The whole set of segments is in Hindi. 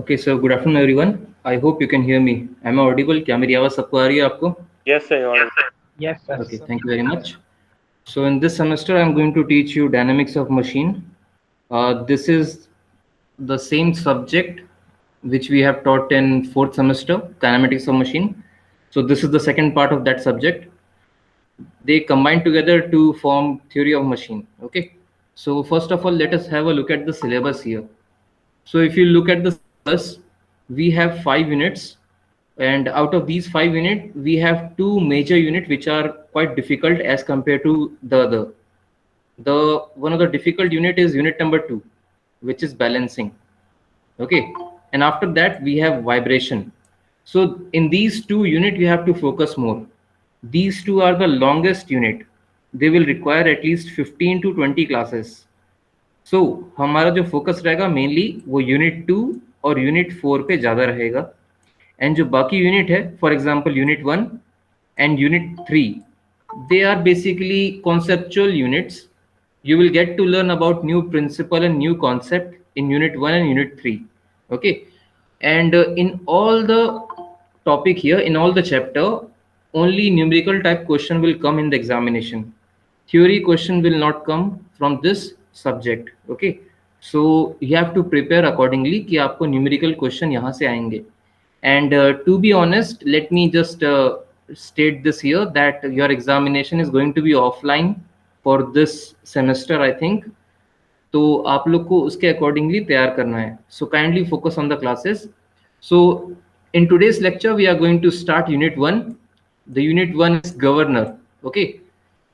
Okay, so good afternoon everyone. I hope you can hear me. Am I audible? क्या मेरी आवाज सबको आ रही है आपको? Yes, sir, you're audible. Yes, sir. Okay, thank you very much. So in this semester, I'm going to teach you dynamics of machine. This is the same subject which we have taught in fourth semester, kinematics of machine. So this is the second part of that subject. They combine together to form theory of machine. Okay. So first of all, let us have a look at the syllabus here. So if you look at the syllabus, we have 5 units, and out of these 5 units, we have two major units which are quite difficult as compared to the other. The one of the difficult unit is unit number 2, which is balancing. Okay, and after that we have vibration. So in these two units, we have to focus more. These two are the longest unit. They will require at least 15 to 20 classes. सो हमारा जो फोकस रहेगा मेनली वो यूनिट 2 और यूनिट 4 पे ज़्यादा रहेगा, एंड जो बाकी यूनिट है, for example unit 1 and unit 3, they are basically conceptual units. You will get to learn about new principle and new concept in unit 1 and unit 3. Okay, and in all the topic here, in all the chapter, only numerical type question will come in the examination. Theory question will not come from this subject. Okay, so you have to prepare accordingly कि आपको numerical question यहाँ से आएंगे. And to be honest, let me just state this here that your examination is going to be offline for this semester, I think. तो आप लोग को उसके accordingly तैयार करना है. So kindly focus on the classes. So in today's lecture, we are going to start unit 1. The unit 1 is governor. Okay.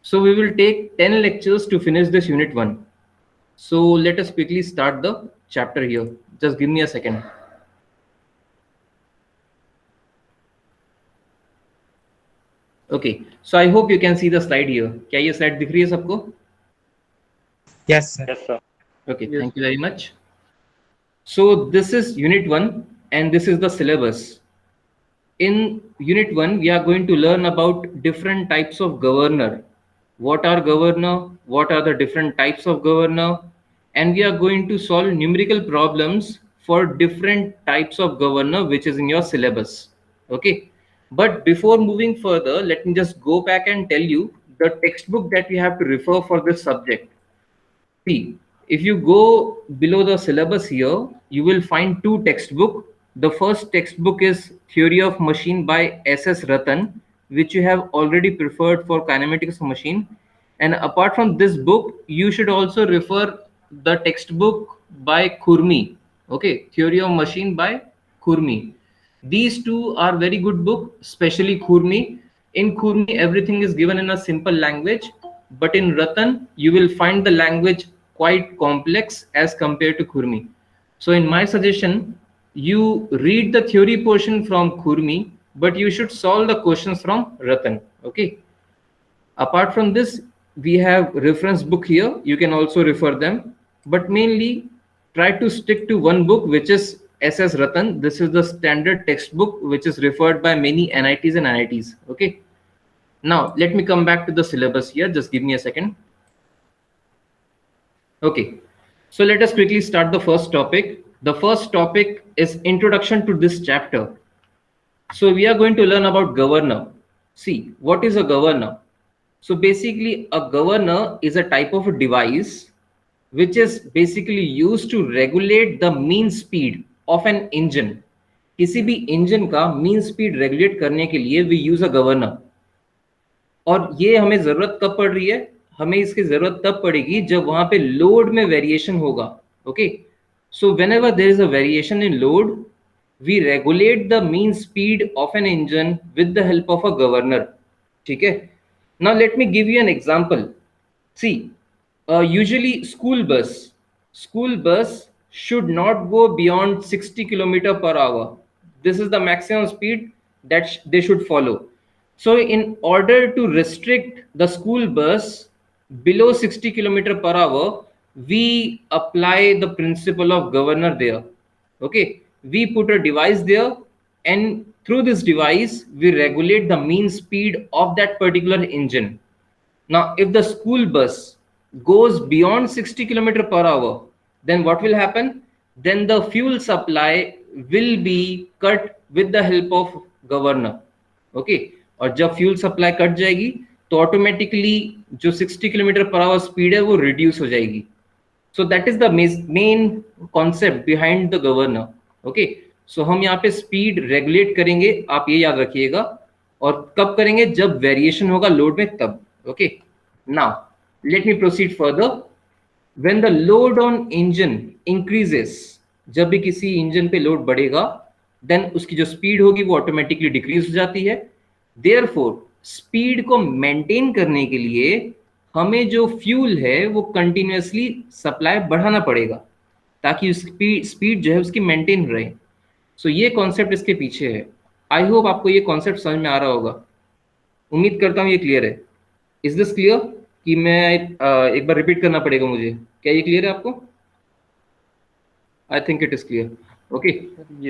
So we will take 10 lectures to finish this unit 1. So let us quickly start the chapter here. Just give me a second. Okay, so I hope you can see the slide here. क्या ये slide दिख रही है सबको? Yes, sir. Yes, sir. Okay, thank you very much. So this is unit 1 and this is the syllabus. In unit 1, we are going to learn about different types of governor. What are governor? What are the different types of governor? And we are going to solve numerical problems for different types of governor which is in your syllabus. Okay. But before moving further, let me just go back and tell you the textbook that we have to refer for this subject. See, if you go below the syllabus here, you will find two textbooks. The first textbook is Theory of Machine by S.S. Ratan, which you have already preferred for kinematics of machine. And apart from this book, you should also refer the textbook by Khurmi. Okay, Theory of Machine by Khurmi. These two are very good book, especially Khurmi. In Khurmi, everything is given in a simple language, but in Ratan, you will find the language quite complex as compared to Khurmi. So in my suggestion, you read the theory portion from Khurmi, but you should solve the questions from Ratan. Okay. Apart from this, we have reference book here. You can also refer them, but mainly try to stick to one book, which is S.S. Ratan. This is the standard textbook, which is referred by many NITs and IITs. Okay. Now, let me come back to the syllabus here. Just give me a second. Okay. So let us quickly start the first topic. The first topic is introduction to this chapter. So we are going to learn about governor. See, what is a governor? So basically, a governor is a type of a device which is basically used to regulate the mean speed of an engine. किसी भी इंजन का मीन स्पीड रेगुलेट करने के लिए वी यूज अ गवर्नर. और ये हमें जरूरत कब पड़ रही है? हमें इसकी जरूरत तब पड़ेगी जब वहां पे लोड में वेरिएशन होगा. Okay, so whenever there is a variation in load, we regulate the mean speed of an engine with the help of a governor. ठीक है. Now let me give you an example. See, usually school bus should not go beyond 60 kilometer per hour. This is the maximum speed that they should follow. So in order to restrict the school bus below 60 kilometer per hour, we apply the principle of governor there. Okay, we put a device there, and through this device we regulate the mean speed of that particular engine. Now if the school bus goes beyond 60 kilometer per hour, then what will happen? Then the fuel supply will be cut with the help of governor. Okay, और जब फ्यूल सप्लाई कट जाएगी तो ऑटोमेटिकली जो 60 किलोमीटर पर आवर स्पीड है वो रिड्यूस हो जाएगी. So that is the main concept behind the governor. Okay, so हम यहाँ पे स्पीड रेगुलेट करेंगे, आप ये याद रखिएगा. और कब करेंगे? जब वेरिएशन होगा लोड में तब. Okay, now let me proceed further. When the load on engine increases, जब भी किसी इंजन पे लोड बढ़ेगा देन उसकी जो स्पीड होगी वो ऑटोमेटिकली डिक्रीज हो जाती है. देयरफॉर स्पीड को मेंटेन करने के लिए हमें जो फ्यूल है वो कंटिन्यूअसली सप्लाई बढ़ाना पड़ेगा ताकि उसकी स्पीड जो है उसकी मेंटेन रहे. सो ये कॉन्सेप्ट इसके पीछे है. आई होप आपको ये कॉन्सेप्ट समझ में आ रहा होगा. उम्मीद करता हूँ ये क्लियर है. Is this clear? कि मैं एक बार रिपीट करना पड़ेगा मुझे? क्या ये क्लियर है आपको? I think it is clear. Okay,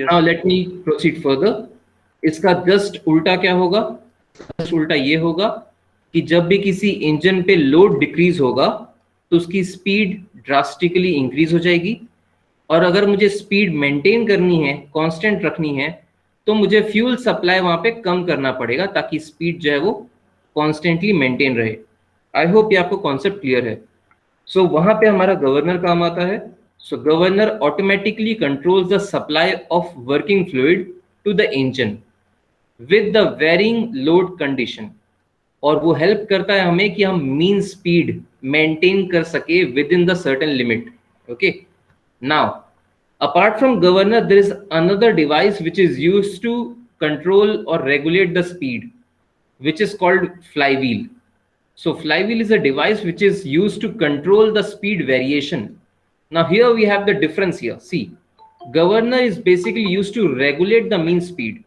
now let me proceed further. इसका जस्ट उल्टा क्या होगा? जस्ट उल्टा ये होगा कि जब भी किसी इंजन पे लोड डिक्रीज होगा तो उसकी स्पीड ड्रास्टिकली इंक्रीज हो जाएगी. और अगर मुझे स्पीड मेंटेन करनी है, कांस्टेंट रखनी है, तो मुझे फ्यूल सप्लाई वहां पे कम करना पड़ेगा ताकि स्पीड जो है वो कॉन्स्टेंटली मेंटेन रहे. आई होप ये आपको कॉन्सेप्ट क्लियर है. सो वहां पे हमारा गवर्नर काम आता है. So governor automatically controls the supply of working fluid to the engine with the varying load condition. और वो हेल्प करता है हमें कि हम मीन स्पीड मेंटेन कर सके with in the certain limit. Okay, now apart from governor there is another device which is used to control or regulate the speed, which is called flywheel. So flywheel is a device which is used to control the speed variation. Now here we have the difference here. See, governor is basically used to regulate the mean speed.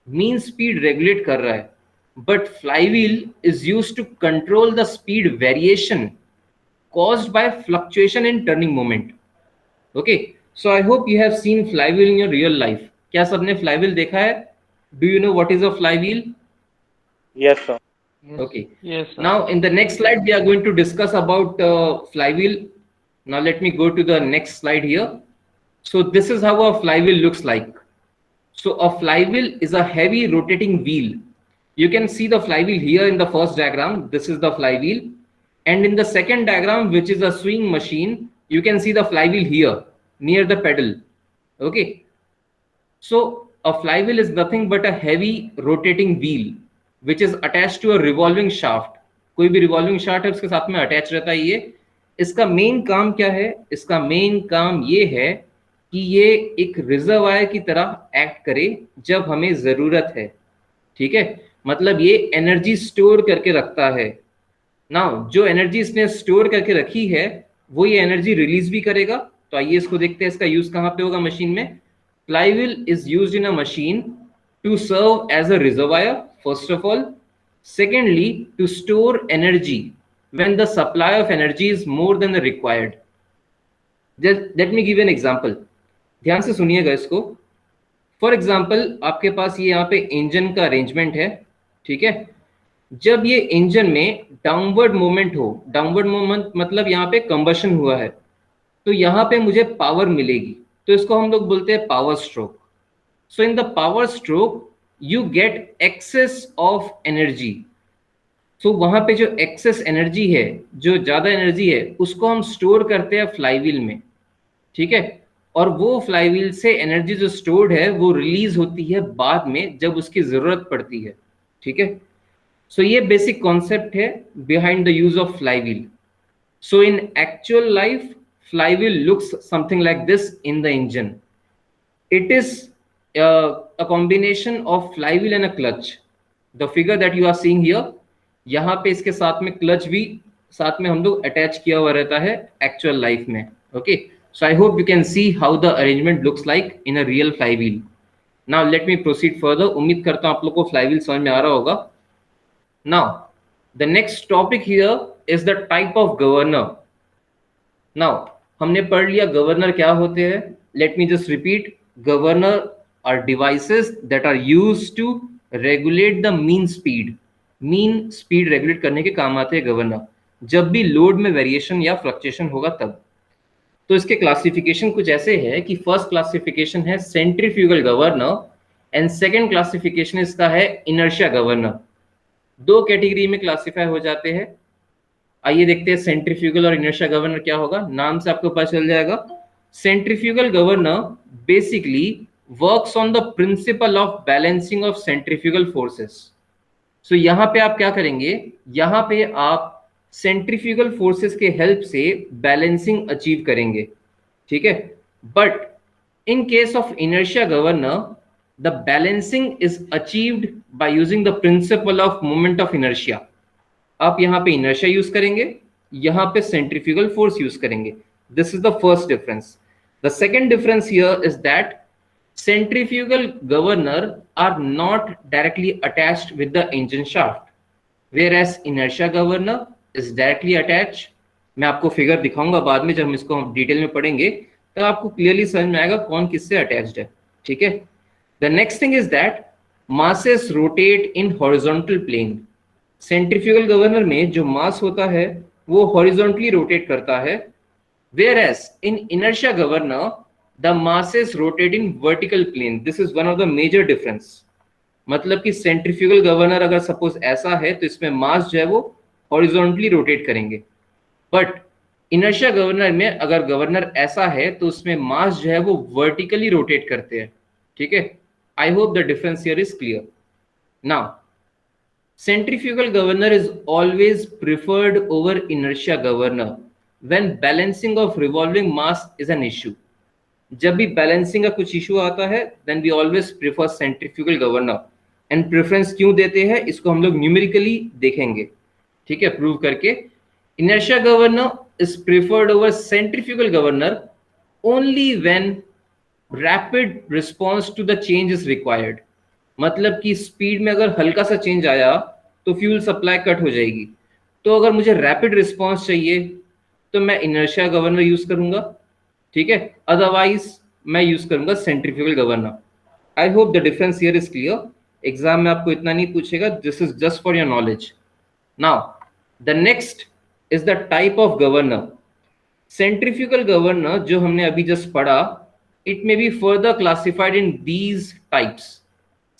Mean speed regulate कर रहा है, but flywheel is used to control the speed variation caused by fluctuation in turning moment. Okay, so I hope you have seen flywheel in your real life. क्या सबने flywheel देखा है? Do you know what is a flywheel? Yes, sir. Okay. Yes, sir. Now in the next slide we are going to discuss about flywheel. Now let me go to the next slide here. So this is how a flywheel looks like. So a flywheel is a heavy rotating wheel. You can see the flywheel here in the first diagram. This is the flywheel. And in the second diagram, which is a swing machine, you can see the flywheel here near the pedal. Okay. So a flywheel is nothing but a heavy rotating wheel which is attached to a revolving shaft. कोई भी revolving shaft है उसके साथ में अटैच रहता है ये. इसका मेन काम क्या है? इसका मेन काम ये है कि ये एक रिजर्वायर की तरह एक्ट करे जब हमें जरूरत है. ठीक है, मतलब ये एनर्जी स्टोर करके रखता है. नाउ जो एनर्जी इसने स्टोर करके रखी है वो ये एनर्जी रिलीज भी करेगा. तो आइए इसको देखते हैं इसका यूज कहाँ पे होगा मशीन में. Flywheel is used in a machine to serve as a reservoir first of all. Secondly to store energy when the supply of energy is more than the required. Let me give an example. ध्यान से सुनिएगा इसको. फॉर एग्जांपल आपके पास ये यहाँ पे इंजन का अरेंजमेंट है. ठीक है, जब ये इंजन में डाउनवर्ड मूवमेंट हो, डाउनवर्ड मूवमेंट मतलब यहाँ पे कंबशन हुआ है, तो यहाँ पे मुझे पावर मिलेगी. तो इसको हम लोग बोलते हैं power stroke. So in the power stroke you get excess of energy. So वहां पे जो एक्सेस एनर्जी है, जो ज्यादा एनर्जी है, उसको हम स्टोर करते हैं फ्लाईव्हील में. ठीक है, और वो फ्लाईव्हील से एनर्जी जो स्टोर्ड है वो रिलीज होती है बाद में जब उसकी जरूरत पड़ती है. ठीक है, सो ये बेसिक कॉन्सेप्ट है behind the use of flywheel. So in actual life flywheel looks something like this in the engine. It is a combination of flywheel and a clutch. The figure that you are seeing here, यहाँ पे इसके साथ में क्लच भी साथ में हम लोग अटैच किया हुआ रहता है एक्चुअल लाइफ में. Okay, so I hope you can see how the arrangement looks like in a real flywheel. Now let me proceed further. उम्मीद करता हूँ आप लोग को फ्लाईव्हील समझ में आ रहा होगा. Now the next topic here is the type of governor. Now हमने पढ़ लिया गवर्नर क्या होते हैं. Let me just repeat. Governor are devices that are used to regulate the mean speed. Mean speed regulate करने के काम आते हैं गवर्नर, जब भी लोड में वेरिएशन या फ्लक्चुएशन होगा तब. तो इसके क्लासिफिकेशन कुछ ऐसे है कि फर्स्ट क्लासिफिकेशन है centrifugal governor and second classification इसका है इनर्शिया गवर्नर। दो कैटेगरी में क्लासिफाई हो जाते हैं। आइए देखते हैं सेंट्रीफ्यूगल और इनर्शिया गवर्नर क्या होगा। नाम से आपको पता चल जाएगा। Centrifugal governor basically works on the principle of balancing of centrifugal forces. So यहाँ पे आप क्या करेंगे, यहाँ पे आप सेंट्रीफ्यूगल फोर्सेस के हेल्प से बैलेंसिंग अचीव करेंगे, ठीक है। But in case of inertia governor the balancing is achieved by using the principle of moment of inertia. आप यहाँ पे इनर्शिया यूज करेंगे, यहाँ पे सेंट्रीफ्यूगल फोर्स यूज करेंगे। This is the first difference. The second difference here is that centrifugal governor are not directly attached with the engine shaft, whereas inertia governor is directly attached। मैं आपको फिगर दिखाऊंगा बाद में, जब हम इसको डिटेल में पढ़ेंगे तब आपको क्लियरली समझ में आएगा कौन किससे अटैच्ड है, ठीक है। The next thing is that masses rotate in horizontal plane. Centrifugal governor में जो मास होता है वो हॉरिजॉन्टली रोटेट करता है, whereas in inertia governor the masses rotate in vertical plane। this is one of the major difference। मतलब कि सेंट्रीफ्यूगल गवर्नर अगर सपोज ऐसा है तो इसमें मास जो है वो हॉरिजॉन्टली रोटेट करेंगे, बट इनर्शिया गवर्नर में अगर गवर्नर ऐसा है तो उसमें मास जो है वो वर्टिकली रोटेट करते हैं, ठीक है। I hope the difference here is clear. Now centrifugal governor is always preferred over inertia governor when balancing of revolving mass is an issue। जब भी बैलेंसिंग का कुछ इशू आता है then we always prefer centrifugal governor. And preference क्यों देते हैं इसको हम लोग न्यूमेरिकली देखेंगे, ठीक है, प्रूव करके। Inertia governor is preferred over centrifugal governor only when rapid response to the change is required. मतलब कि स्पीड में अगर हल्का सा चेंज आया तो फ्यूल सप्लाई कट हो जाएगी। तो अगर मुझे रैपिड रिस्पॉन्स चाहिए तो मैं इनर्शिया गवर्नर यूज करूंगा, ठीक है, अदरवाइज मैं यूज करूंगा centrifugal governor. I hope the difference here is clear. Exam में आपको इतना नहीं पूछेगा, this is just for your knowledge. Now the next is the type of governor. Centrifugal governor जो हमने अभी जस्ट पढ़ा, it may be further classified in these types.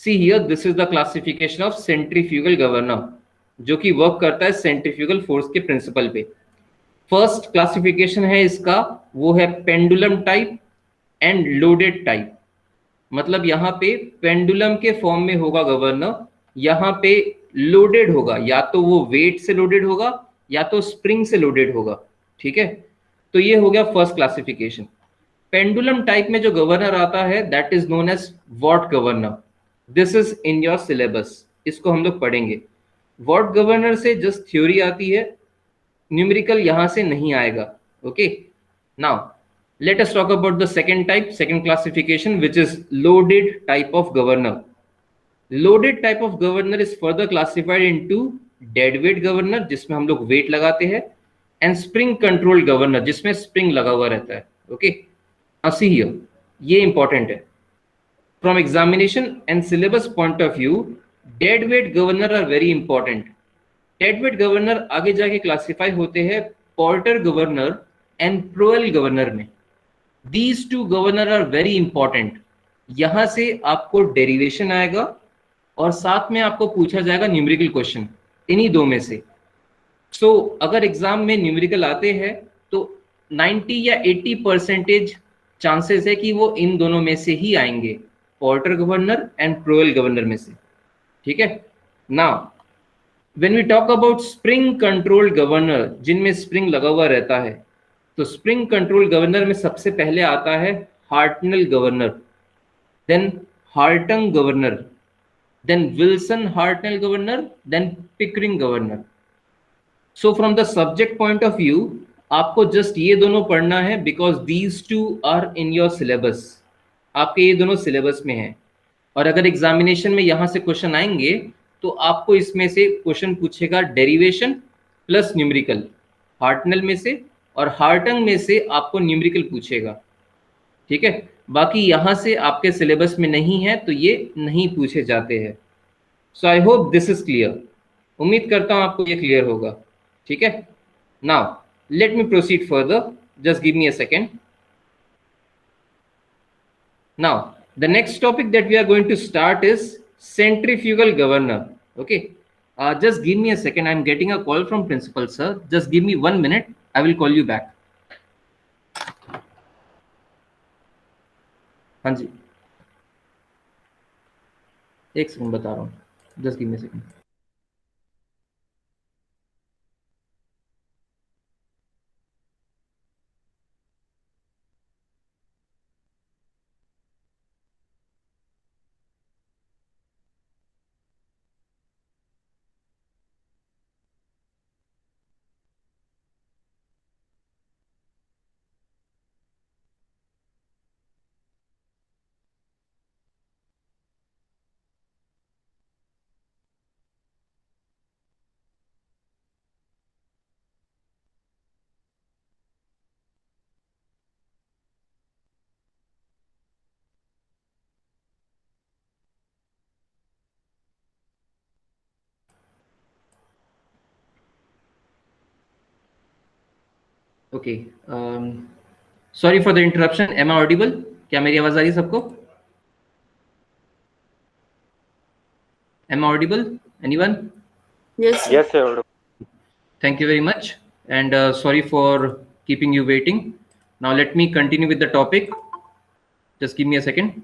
See here, this is the classification of centrifugal governor जो कि वर्क करता है सेंट्रीफ्यूगल फोर्स के प्रिंसिपल पे। फर्स्ट क्लासिफिकेशन है इसका, वो है pendulum type and loaded type. मतलब यहाँ पे पेंडुलम के फॉर्म में होगा गवर्नर, यहाँ पे लोडेड होगा, या तो वो वेट से लोडेड होगा या तो स्प्रिंग से लोडेड होगा, ठीक है। तो ये हो गया फर्स्ट क्लासिफिकेशन। पेंडुलम टाइप में जो गवर्नर आता है that is known as Watt governor. This is in your syllabus, इसको हम लोग पढ़ेंगे। वॉट गवर्नर से जस्ट थ्योरी आती है, न्यूमेरिकल यहां से नहीं आएगा, okay. Now let us talk about the second type, second classification, which is loaded type of governor. Loaded type of governor is further classified into dead weight governor जिसमें हम लोग वेट लगाते हैं, एंड स्प्रिंग कंट्रोल गवर्नर जिसमें स्प्रिंग लगा हुआ रहता है, ओके। सी हियर, ये इंपॉर्टेंट है। From examination and syllabus point of view, dead weight governor are very important। dead weight governor आगे जाके क्लासिफाई होते हैं porter governor and Proell governor में। These two governor are very important। यहां से आपको डेरिवेशन आएगा और साथ में आपको पूछा जाएगा न्यूमेरिकल क्वेश्चन इन्हीं दो में से। सो अगर एग्जाम में न्यूमेरिकल आते हैं तो 90 या 80% चांसेस है कि वो इन दोनों में से ही आएंगे, Porter governor and Proell governor में से, ठीक है। Now when we talk about spring control governor जिनमें स्प्रिंग लगा हुआ रहता है, तो स्प्रिंग कंट्रोल गवर्नर में सबसे पहले आता है Hartnell governor, then Hartung governor, then Wilson Hartnell governor, then Pickering governor. So from the subject point of view आपको जस्ट ये दोनों पढ़ना है because these two are in your syllabus. आपके ये दोनों सिलेबस में है, और अगर एग्जामिनेशन में यहाँ से क्वेश्चन आएंगे तो आपको इसमें से क्वेश्चन पूछेगा डेरिवेशन प्लस न्यूमेरिकल, हार्टनल में से और हार्टंग में से आपको न्यूमेरिकल पूछेगा, ठीक है। बाकी यहाँ से आपके सिलेबस में नहीं है तो ये नहीं पूछे जाते हैं। So I hope this is clear. उम्मीद करता हूँ आपको ये क्लियर होगा, ठीक है। Now let me proceed further. Just give me a second. Now, the next topic that we are going to start is centrifugal governor. Okay. Just give me a second. I'm getting a call from principal, sir. Just give me 1 minute. I will call you back. हाँ जी, एक सेकंड बता रहा हूँ. Just give me a second. Okay, sorry for the interruption. Am I audible? क्या मेरी आवाज आ रही है सबको? Am I audible? Anyone? Yes, sir. Yes, sir. Thank you very much, and sorry for keeping you waiting. Now let me continue with the topic. Just give me a second.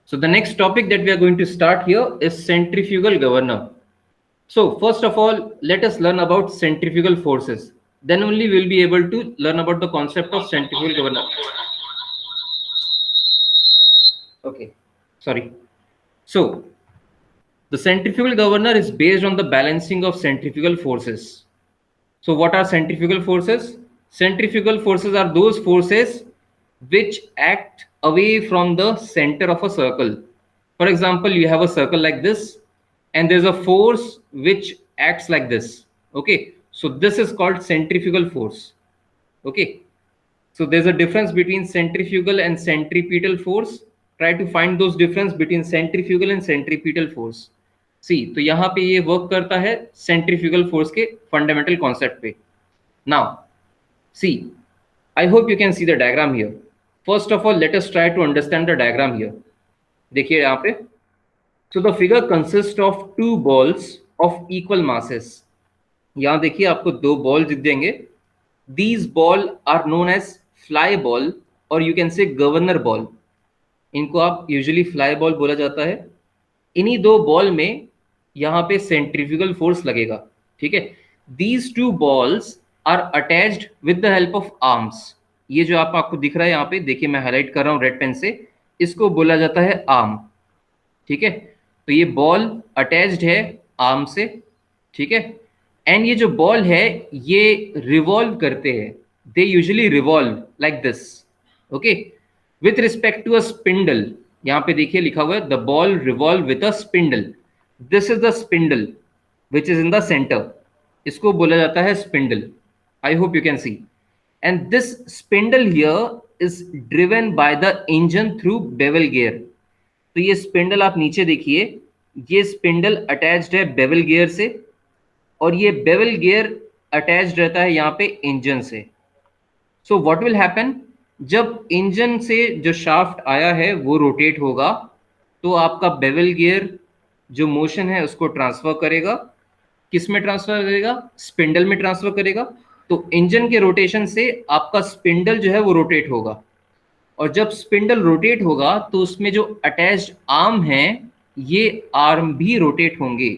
So the next topic that we are going to start here is centrifugal governor. So first of all, let us learn about centrifugal forces. Then only we'll be able to learn about the concept of centrifugal governor. Okay, sorry. So the centrifugal governor is based on the balancing of centrifugal forces. So what are centrifugal forces? Centrifugal forces are those forces which act away from the center of a circle. For example, you have a circle like this, and there's a force which acts like this. Okay, so this is called centrifugal force. Okay, so there's a difference between centrifugal and centripetal force. Try to find those difference between centrifugal and centripetal force. See, तो यहाँ पे ये वर्क करता है सेंट्रीफ्यूगल फोर्स के फंडामेंटल कॉन्सेप्ट पे. Now see, I hope you can see the diagram here. First of all let us try to understand the diagram here. देखिए यहाँ पे, so the figure consist of two balls of equal masses. यहाँ देखिए आपको दो बॉल दिख देंगे. These ball are known as fly ball और यू कैन से गवर्नर बॉल. इनको आप यूजुअली फ्लाई बॉल बोला जाता है. इन्हीं दो बॉल में यहाँ पे सेंट्रीफ्यूगल फोर्स लगेगा. ठीक है, these two balls are attached with the help of arms. ये जो आपको दिख रहा है यहाँ पे, देखिए मैं हाईलाइट कर रहा हूँ रेड पेन से, इसको बोला जाता है आर्म. ठीक है, तो ये बॉल अटैच्ड है आर्म से. ठीक है, एंड ये जो बॉल है ये रिवॉल्व करते हैं. They usually revolve like this. Okay, with respect to a spindle. यहाँ पे देखिए लिखा हुआ है the ball revolve with a spindle. This is the spindle which is in the centre. इसको बोला जाता है spindle. I hope you can see. And this spindle here is driven by the engine through bevel gear. तो ये स्पिंडल आप नीचे देखिए, ये स्पिंडल अटैच्ड है बेवल गियर से और ये बेवल गियर अटैच्ड रहता है यहाँ पे इंजन से. सो व्हाट विल हैपन, जब इंजन से जो शाफ्ट आया है वो रोटेट होगा तो आपका बेवल गियर जो मोशन है उसको ट्रांसफर करेगा. किस में ट्रांसफर करेगा? स्पिंडल में ट्रांसफर करेगा. तो इंजन के रोटेशन से आपका स्पिंडल जो है वो रोटेट होगा और जब स्पिंडल रोटेट होगा तो उसमें जो अटैच्ड आर्म है ये आर्म भी रोटेट होंगे.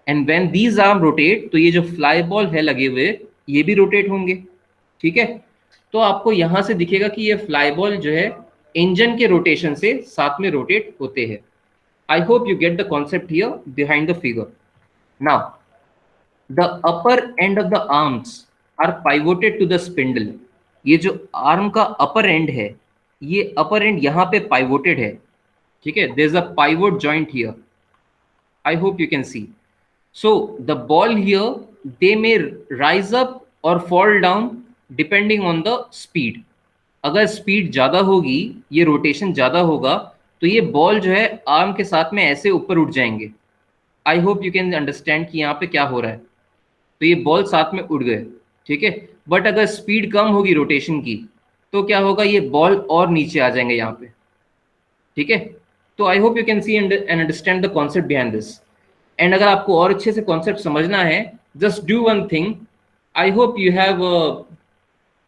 And when these arm rotate, तो ये जो फ्लाई बॉल है लगे हुए ये भी रोटेट होंगे. ठीक है, तो आपको यहां से दिखेगा कि ये फ्लाई बॉल जो है इंजन के रोटेशन से साथ में रोटेट होते हैं. I hope you get the concept here behind the figure. Now the upper end of the arms are pivoted to the spindle. ये जो आर्म का अपर एंड है, ये अपर एंड यहाँ पे पाइवोटेड है. ठीक है, there is a pivot joint here. I hope you can see. So the ball here they may rise up और fall down depending on the speed. अगर स्पीड ज़्यादा होगी, ये रोटेशन ज़्यादा होगा, तो ये बॉल जो है आर्म के साथ में ऐसे ऊपर उठ जाएंगे. आई होप यू कैन अंडरस्टैंड कि यहाँ पे क्या हो रहा है. तो ये बॉल साथ में उड़ गए. ठीक है, बट अगर स्पीड कम होगी रोटेशन की तो क्या होगा, ये बॉल और नीचे आ जाएंगे यहाँ पे, ठीक है। तो आई hope you can see and understand the concept behind this. And अगर आपको और अच्छे से कॉन्सेप्ट समझना है, just do one thing. I hope you have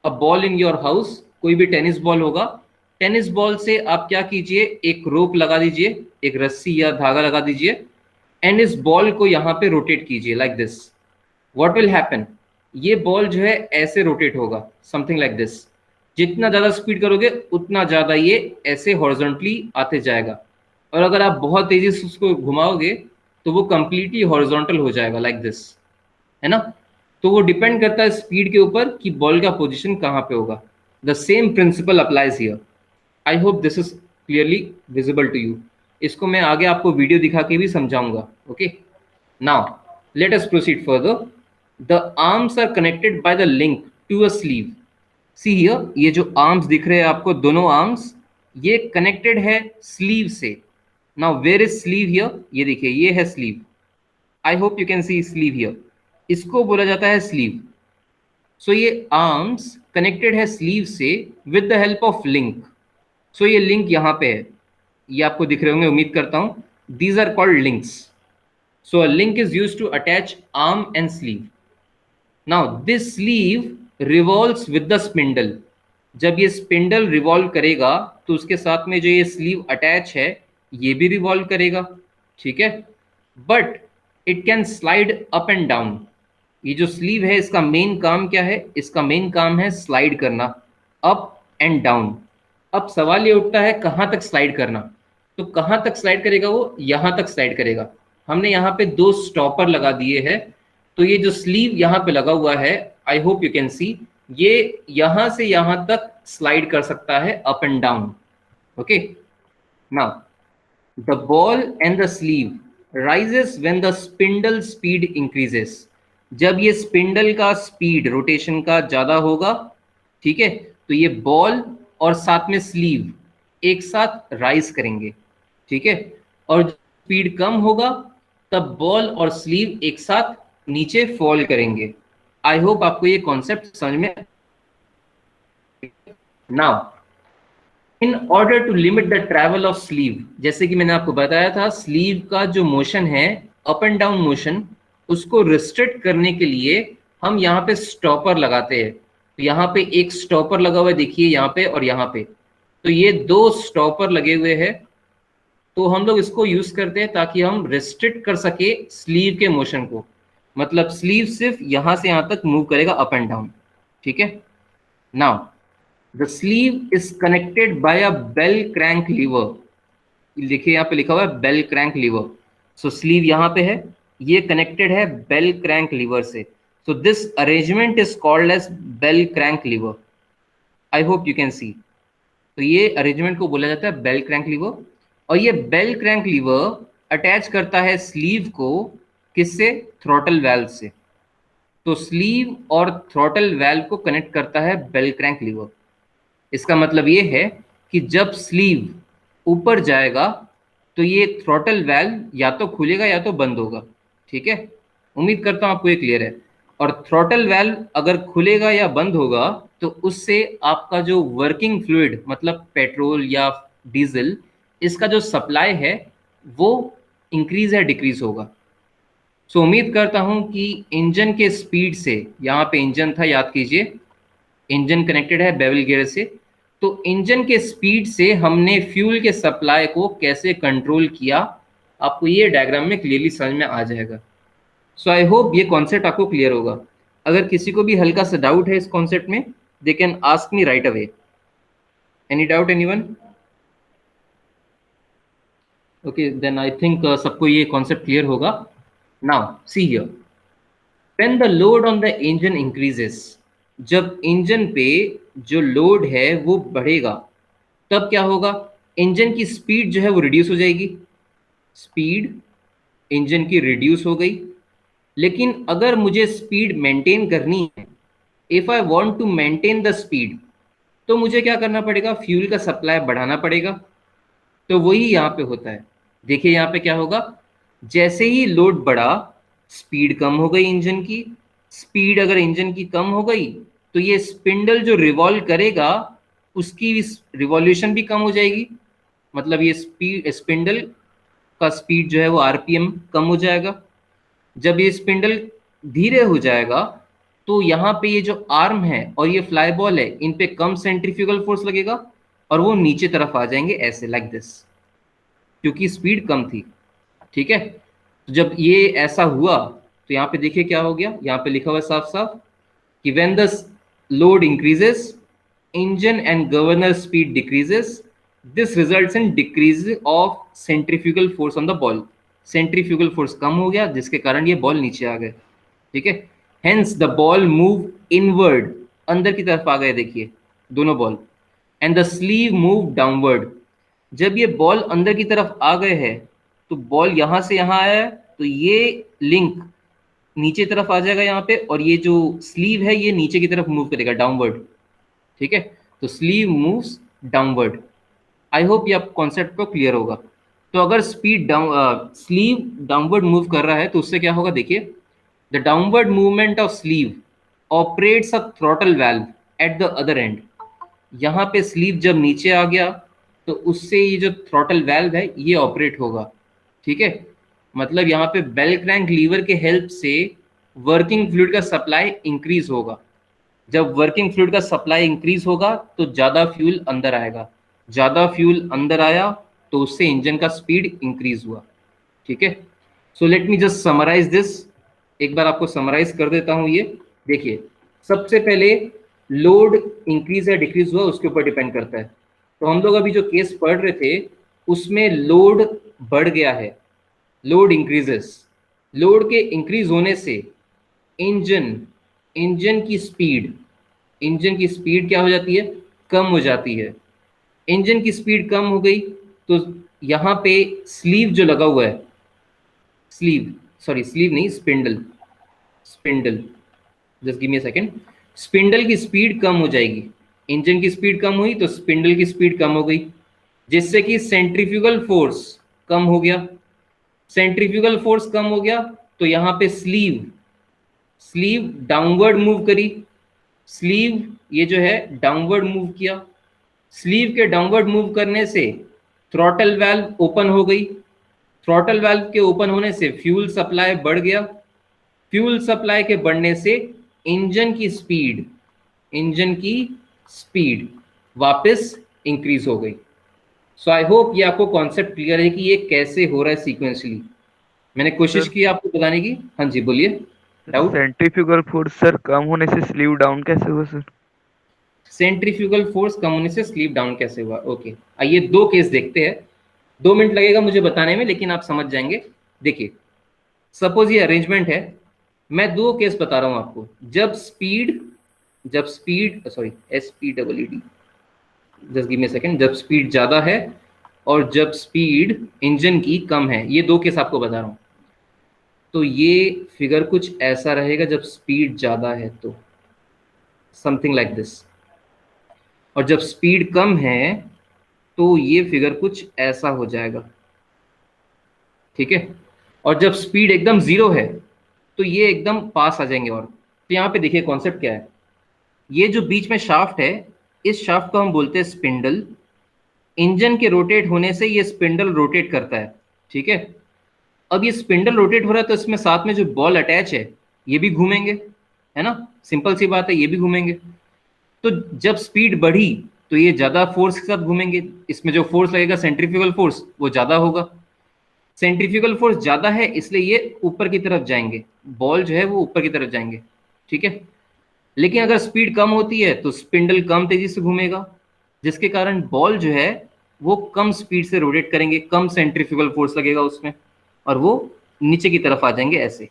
a ball in your house, कोई भी टेनिस बॉल होगा। टेनिस बॉल से आप क्या कीजिए, एक रोप लगा दीजिए, एक रस्सी या धागा लगा दीजिए, एंड इस बॉल को यहाँ पे रोटेट कीजिए like this. What will happen, ये बॉल जो है ऐसे रोटेट होगा, समथिंग लाइक दिस। जितना ज़्यादा स्पीड करोगे उतना ज़्यादा ये ऐसे हॉरिजॉन्टली आते जाएगा, और अगर आप बहुत तेज़ी से उसको घुमाओगे तो वो कंप्लीटली हॉरिजॉन्टल हो जाएगा लाइक दिस, है ना। तो वो डिपेंड करता है स्पीड के ऊपर कि बॉल का पोजीशन कहाँ पे होगा। The same principle applies here. I hope this is clearly visible to you. इसको मैं आगे आपको वीडियो दिखा के भी समझाऊंगा। Okay, now let us proceed further. The arms are connected by the link to a sleeve. See here, ये जो आर्म्स दिख रहे हैं आपको, दोनों आर्म्स ये कनेक्टेड है स्लीव से। Now where is sleeve here, ये देखिए ये है sleeve. I hope you can see sleeve here, इसको बोला जाता है स्लीव। सो ये आर्म्स कनेक्टेड है स्लीव से with the help of link. So ये लिंक यहाँ पे है, ये आपको दिख रहे होंगे उम्मीद करता हूँ। These are called links. So a link is use to attach arm and sleeve. Now this sleeve revolves with the spindle. जब ये स्पिंडल रिवॉल्व करेगा तो उसके साथ में जो ये स्लीव अटैच है ये भी रिवॉल्व करेगा, ठीक है। But it can slide up and down. ये जो स्लीव है इसका मेन काम क्या है, इसका मेन काम है स्लाइड करना, अप एंड डाउन। अब सवाल ये उठता है कहाँ तक स्लाइड करना, तो कहाँ तक स्लाइड करेगा वो, यहाँ तक स्लाइड करेगा। हमने यहाँ पे दो स्टॉपर लगा दिए हैं, तो ये जो स्लीव यहाँ पे लगा हुआ है, आई होप यू कैन सी, ये यहाँ से यहाँ तक स्लाइड कर सकता है up and down. Okay, now the ball and the sleeve rises when the spindle speed increases। जब ये स्पिंडल का स्पीड रोटेशन का ज्यादा होगा, ठीक है, तो ये बॉल और साथ में स्लीव एक साथ राइज करेंगे, ठीक है। और स्पीड कम होगा तब बॉल और स्लीव एक साथ नीचे फॉल करेंगे। आई होप आपको ये कॉन्सेप्ट समझ में। Now in order to limit the travel of sleeve, जैसे कि मैंने आपको बताया था स्लीव का जो मोशन है अप एंड डाउन मोशन, उसको रिस्ट्रिक्ट करने के लिए हम यहाँ पे स्टॉपर लगाते हैं। तो यहाँ पे एक स्टॉपर लगा हुआ है, देखिए यहाँ पे और यहाँ पे, तो ये दो स्टॉपर लगे हुए हैं। तो हम लोग इसको यूज करते हैं ताकि हम रिस्ट्रिक्ट कर सके स्लीव के मोशन को। मतलब स्लीव सिर्फ यहाँ से यहाँ तक मूव करेगा अप एंड डाउन, ठीक है। Now the sleeve is connected by a bell crank lever. देखिए यहाँ पे लिखा हुआ है bell crank lever. So sleeve यहाँ पे है, ये कनेक्टेड है बेल क्रैंक लीवर से। So this arrangement is called as bell crank lever. I hope you can see. तो ये अरेंजमेंट को बोला जाता है बेल क्रैंक लीवर। और ये बेल क्रैंक लीवर अटैच करता है स्लीव को किससे, थ्रॉटल वाल्व से। तो स्लीव और थ्रॉटल वाल्व को कनेक्ट करता है बेल क्रैंक लीवर। इसका मतलब ये है कि जब स्लीव ऊपर जाएगा तो ये थ्रॉटल वाल्व या तो खुलेगा या तो बंद होगा, ठीक है। उम्मीद करता हूं आपको ये क्लियर है। और थ्रॉटल वाल्व अगर खुलेगा या बंद होगा तो उससे आपका जो वर्किंग फ्लूइड मतलब पेट्रोल या डीजल, इसका जो सप्लाई है वो इंक्रीज या डिक्रीज होगा। सो उम्मीद करता हूं कि इंजन के स्पीड से, यहाँ पे इंजन था याद कीजिए, इंजन कनेक्टेड है बेवल गियर से, तो इंजन के स्पीड से हमने फ्यूल के सप्लाई को कैसे कंट्रोल किया, आपको ये डायग्राम में क्लियरली समझ में आ जाएगा। सो आई होप ये कॉन्सेप्ट आपको क्लियर होगा। अगर किसी को भी हल्का सा डाउट है इस कॉन्सेप्ट में, they can ask me right away. Any doubt anyone? Okay, then I think सबको ये कॉन्सेप्ट क्लियर होगा। Now see here, when the load on the engine increases, जब इंजन पे जो लोड है वो बढ़ेगा तब क्या होगा, इंजन की स्पीड जो है वो रिड्यूस हो जाएगी। स्पीड इंजन की रिड्यूस हो गई। लेकिन अगर मुझे स्पीड मेंटेन करनी है, if I want to maintain the speed, तो मुझे क्या करना पड़ेगा, फ्यूल का सप्लाई बढ़ाना पड़ेगा। तो वही यहाँ पे होता है। देखिए यहाँ पे क्या होगा, जैसे ही लोड बढ़ा स्पीड कम हो गई इंजन की। स्पीड अगर इंजन की कम हो गई तो ये स्पिंडल जो रिवॉल्व करेगा उसकी रिवॉल्यूशन भी कम हो जाएगी, मतलब ये स्पिंडल का स्पीड जो है वो आरपीएम कम हो जाएगा। जब ये स्पिंडल धीरे हो जाएगा तो यहाँ पे ये जो आर्म है और ये फ्लाई बॉल है, इन पे कम सेंट्रीफ्यूगल फोर्स लगेगा और वो नीचे तरफ आ जाएंगे ऐसे, लाइक दिस, क्योंकि स्पीड कम थी। ठीक है, तो जब ये ऐसा हुआ तो यहाँ पे देखिए क्या हो गया, यहाँ पे लिखा हुआ है साफ साफ कि when the load increases, engine and governor speed decreases, this results in decrease of centrifugal force on the ball. Centrifugal force कम हो गया जिसके कारण ये बॉल नीचे आ गए। ठीक है, hence the ball move inward, अंदर की तरफ आ गए देखिए दोनों ball, and the sleeve move downward. जब ये बॉल अंदर की तरफ आ गए हैं तो बॉल यहां से यहां आया है, तो ये लिंक नीचे तरफ आ जाएगा यहाँ पे, और ये जो स्लीव है ये नीचे की तरफ मूव करेगा डाउनवर्ड। ठीक है, तो sleeve moves downward. I hope ये आप कॉन्सेप्ट को क्लियर होगा। तो अगर स्लीव डाउनवर्ड मूव कर रहा है तो उससे क्या होगा, देखिए the downward movement of sleeve operates a throttle valve at the other and. यहाँ पे स्लीव जब नीचे आ गया तो उससे ये जो थ्रॉटल वाल्व है ये ऑपरेट होगा। ठीक है, मतलब यहाँ पे बेल क्रैंक लीवर के हेल्प से वर्किंग फ्लूइड का सप्लाई इंक्रीज होगा। जब वर्किंग फ्लूइड का सप्लाई इंक्रीज होगा तो ज्यादा फ्यूल अंदर आएगा, ज्यादा फ्यूल अंदर आया तो उससे इंजन का स्पीड इंक्रीज हुआ। ठीक है, so let me just summarise this, एक बार आपको समराइज कर देता हूं। ये देखिए, सबसे पहले लोड इंक्रीज या डिक्रीज हुआ उसके ऊपर डिपेंड करता है। तो हम लोग अभी जो केस पढ़ रहे थे उसमें लोड बढ़ गया है, लोड इंक्रीजेस, लोड के इंक्रीज होने से इंजन इंजन की स्पीड क्या हो जाती है, कम हो जाती है। इंजन की स्पीड कम हो गई तो यहाँ पे स्लीव जो लगा हुआ है, स्लीव नहीं, spindle, just give me a second, spindle की स्पीड कम हो जाएगी। इंजन की स्पीड कम हुई तो स्पिंडल की स्पीड कम हो गई, जिससे कि सेंट्रीफ्यूगल फोर्स कम हो गया। सेंट्रीफ्यूगल फोर्स कम हो गया तो यहाँ पे स्लीव डाउनवर्ड मूव करी, स्लीव ये जो है डाउनवर्ड मूव किया। स्लीव के डाउनवर्ड मूव करने से थ्रॉटल वाल्व ओपन हो गई, थ्रॉटल वाल्व के ओपन होने से फ्यूल सप्लाई बढ़ गया, फ्यूल सप्लाई के बढ़ने से इंजन की स्पीड वापस इंक्रीज हो गई। सो आई होप ये आपको कॉन्सेप्ट क्लियर है कि ये कैसे हो रहा है सीक्वेंशली। मैंने कोशिश की आपको बताने की। हाँ जी बोलिए, डाउट। सेंट्रीफ्यूगल फोर्स सर कम होने से स्लीव डाउन कैसे हुआ सर? सेंट्रीफ्यूगल फोर्स कम होने से स्लीप डाउन कैसे हुआ, ओके आइए दो केस देखते हैं। 2 मिनट लगेगा मुझे बताने में, लेकिन आप समझ जाएंगे। देखिए, सपोज ये अरेंजमेंट है, मैं 2 केस बता रहा हूं आपको। जब speed sorry SPEED, just give me a second, जब स्पीड ज्यादा है और जब स्पीड इंजन की कम है, ये 2 केस आपको बता रहा हूं। तो ये फिगर कुछ ऐसा रहेगा जब स्पीड ज्यादा है तो समथिंग लाइक दिस, और जब स्पीड कम है तो ये फिगर कुछ ऐसा हो जाएगा। ठीक है, और जब स्पीड एकदम 0 है तो ये एकदम पास आ जाएंगे। और तो यहाँ पे देखिए कॉन्सेप्ट क्या है, ये जो बीच में शाफ्ट है, इस शाफ्ट को हम बोलते हैं स्पिंडल। इंजन के रोटेट होने से ये स्पिंडल रोटेट करता है। ठीक है, अब ये स्पिंडल रोटेट हो रहा है तो इसमें साथ में जो बॉल अटैच है ये भी घूमेंगे, है ना, सिंपल सी बात है, ये भी घूमेंगे। तो जब स्पीड बढ़ी तो ये ज्यादा फोर्स के साथ घूमेंगे, इसमें जो फोर्स लगेगा सेंट्रीफ्यूगल फोर्स वो ज्यादा होगा। सेंट्रीफ्यूगल फोर्स ज्यादा है इसलिए ये ऊपर की तरफ जाएंगे, बॉल जो है वो ऊपर की तरफ जाएंगे। ठीक है, लेकिन अगर स्पीड कम होती है तो स्पिंडल कम तेजी से घूमेगा, जिसके कारण बॉल जो है वो कम स्पीड से रोटेट करेंगे, कम सेंट्रीफ्यूगल फोर्स लगेगा उसमें, और वो नीचे की तरफ आ जाएंगे ऐसे।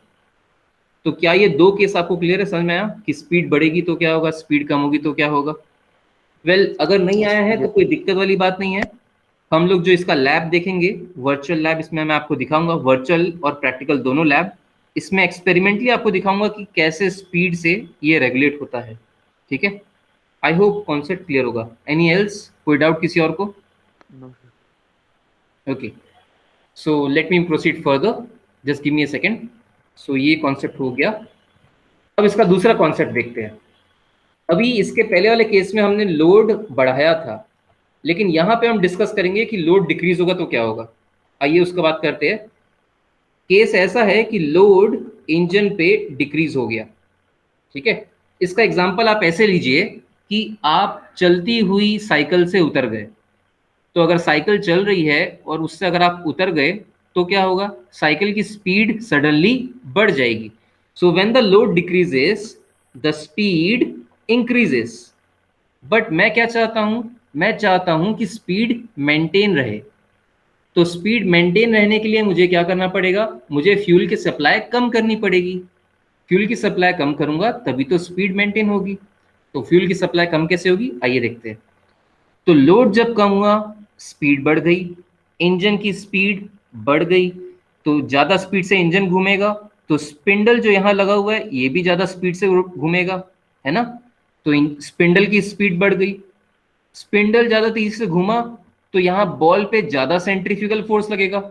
तो क्या ये 2 केस आपको क्लियर है, समझ में आया कि स्पीड बढ़ेगी तो क्या होगा, स्पीड कम होगी तो क्या होगा? वेल, अगर नहीं आया है तो कोई दिक्कत वाली बात नहीं है। हम लोग जो इसका लैब देखेंगे, वर्चुअल लैब, इसमें मैं आपको दिखाऊंगा, वर्चुअल और प्रैक्टिकल दोनों लैब। इसमें एक्सपेरिमेंटली आपको दिखाऊंगा कि कैसे स्पीड से ये रेगुलेट होता है। ठीक है, आई होप कॉन्सेप्ट क्लियर होगा। एनी एल्स, कोई डाउट किसी और को? No okay, so let me proceed further, just give me a second. So ये कॉन्सेप्ट हो गया। अब इसका दूसरा कॉन्सेप्ट देखते हैं। अभी इसके पहले वाले केस में हमने लोड बढ़ाया था, लेकिन यहाँ पे हम डिस्कस करेंगे कि लोड डिक्रीज होगा तो क्या होगा। आइए उसका बात करते हैं। केस ऐसा है कि लोड इंजन पे डिक्रीज हो गया, ठीक है। इसका एग्जांपल आप ऐसे लीजिए कि आप चलती हुई साइकिल से उतर गए। तो अगर साइकिल चल रही है और उससे अगर आप उतर गए तो क्या होगा, साइकिल की स्पीड सडनली बढ़ जाएगी। So when the load decreases the speed increases. But मैं क्या चाहता हूं, मैं चाहता हूं कि स्पीड मेंटेन रहे। तो स्पीड मेंटेन रहने के लिए मुझे क्या करना पड़ेगा, मुझे फ्यूल की सप्लाई कम करनी पड़ेगी। फ्यूल की सप्लाई कम करूंगा तभी तो स्पीड मेंटेन होगी। तो फ्यूल की सप्लाई कम कैसे होगी, आइए देखते हैं। तो लोड जब कम हुआ, स्पीड बढ़ गई, इंजन की स्पीड बढ़ गई। तो ज़्यादा स्पीड से इंजन घूमेगा तो स्पिंडल जो यहाँ लगा हुआ है ये भी ज़्यादा स्पीड से घूमेगा, है ना। तो स्पिंडल की स्पीड बढ़ गई, स्पिंडल ज़्यादा तेजी से घूमा तो यहाँ बॉल पे ज़्यादा सेंट्रीफ्यूगल फोर्स लगेगा।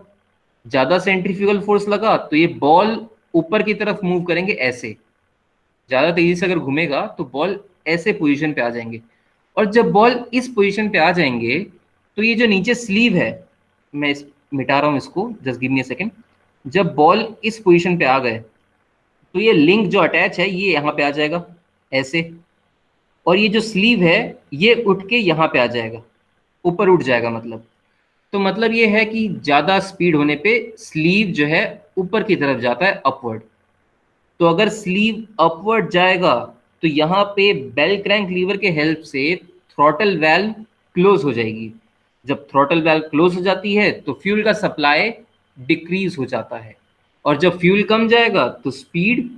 ज़्यादा सेंट्रीफ्यूगल फोर्स लगा तो ये बॉल ऊपर की तरफ मूव करेंगे ऐसे। ज़्यादा तेजी से अगर घूमेगा तो बॉल ऐसे पोजीशन पे आ जाएंगे। और जब बॉल इस पोजीशन पे आ जाएंगे तो ये जो नीचे स्लीव है, मैं मिटा रहा हूँ इसको, just give me a second. जब बॉल इस पोजीशन पे आ गए तो ये लिंक जो अटैच है ये यहाँ पे आ जाएगा ऐसे, और ये जो स्लीव है ये उठ के यहाँ पे आ जाएगा, ऊपर उठ जाएगा मतलब। तो मतलब ये है कि ज़्यादा स्पीड होने पे स्लीव जो है ऊपर की तरफ जाता है, अपवर्ड। तो अगर स्लीव अपवर्ड जाएगा तो यहाँ पे बेल क्रैंक लीवर के हेल्प से थ्रॉटल वाल्व क्लोज हो जाएगी। जब थ्रॉटल वाल्व क्लोज हो जाती है तो फ्यूल का सप्लाई डिक्रीज हो जाता है, और जब फ्यूल कम जाएगा तो स्पीड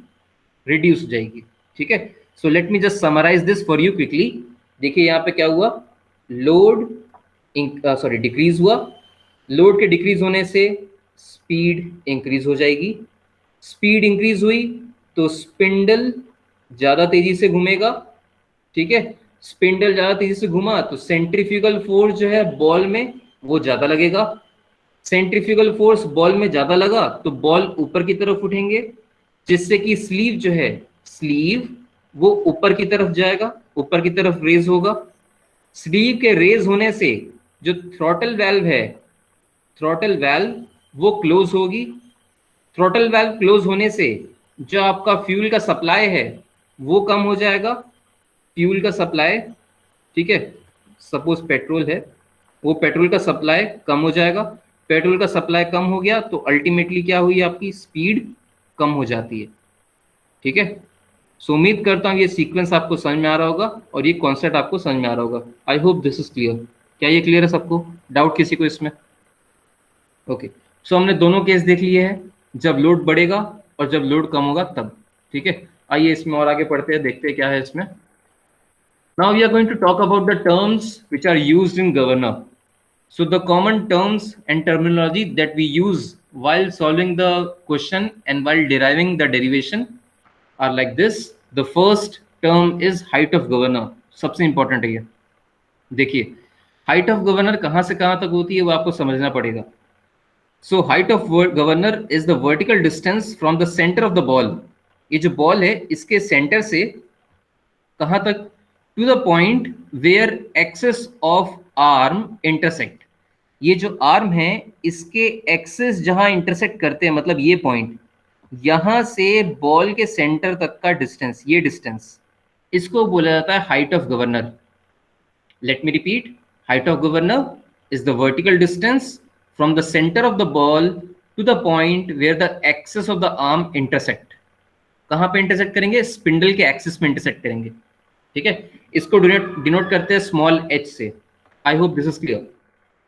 रिड्यूस हो जाएगी, ठीक है। So let me just summarise this for you quickly. देखिए यहाँ पे क्या हुआ, लोड डिक्रीज हुआ। लोड के डिक्रीज होने से स्पीड इंक्रीज हो जाएगी। स्पीड इंक्रीज हुई तो स्पिंडल ज़्यादा तेजी से घूमेगा, ठीक है। स्पिंडल ज़्यादा तेजी से घूमा तो सेंट्रीफ्यूगल फोर्स जो है बॉल में वो ज़्यादा लगेगा। सेंट्रीफ्यूगल फोर्स बॉल में ज़्यादा लगा तो बॉल ऊपर की तरफ उठेंगे, जिससे कि स्लीव जो है, स्लीव वो ऊपर की तरफ जाएगा, ऊपर की तरफ रेज होगा। स्लीव के रेज होने से जो थ्रॉटल वाल्व है, थ्रॉटल वाल्व वो क्लोज होगी। थ्रॉटल वाल्व क्लोज होने से जो आपका फ्यूल का सप्लाई है वो कम हो जाएगा। फ्यूल का सप्लाई, ठीक है, सपोज पेट्रोल है, वो पेट्रोल का सप्लाई कम हो जाएगा। पेट्रोल का सप्लाई कम हो गया तो अल्टीमेटली क्या हुई, आपकी स्पीड कम हो जाती है, ठीक है। सो उम्मीद करता हूँ ये सीक्वेंस आपको समझ में आ रहा होगा और ये कॉन्सेप्ट आपको समझ में आ रहा होगा। आई होप दिस इज क्लियर। क्या ये क्लियर है सबको, डाउट किसी को इसमें? ओके, सो हमने दोनों केस देख लिए हैं, जब लोड बढ़ेगा और जब लोड कम होगा तब, ठीक है। आइए इसमें और आगे पढ़ते हैं, देखते हैं क्या है इसमें। Now we are going to talk about the terms which are used in governor. So the common terms and terminology that we use while solving the question and while deriving the derivation are like this. The first term is height of governor. सबसे important है ये। देखिए height of governor कहाँ से कहाँ तक होती है वो आपको समझना पड़ेगा। So height of governor is the vertical distance from the center of the ball. ये जो बॉल है इसके सेंटर से कहाँ तक, to the point where axis of arm intersect. ये जो आर्म है इसके एक्सेस जहां इंटरसेक्ट करते हैं, मतलब ये पॉइंट, यहां से बॉल के सेंटर तक का डिस्टेंस, ये डिस्टेंस, इसको बोला जाता है height of governor. Let me repeat, height of governor is the vertical distance from the centre of the ball to the point where the axis of the arm intersect. कहां पे इंटरसेक्ट करेंगे, स्पिंडल के एक्सिस में इंटरसेक्ट करेंगे, ठीक है। इसको डिनोट करते हैं स्मॉल h से। I hope this is clear.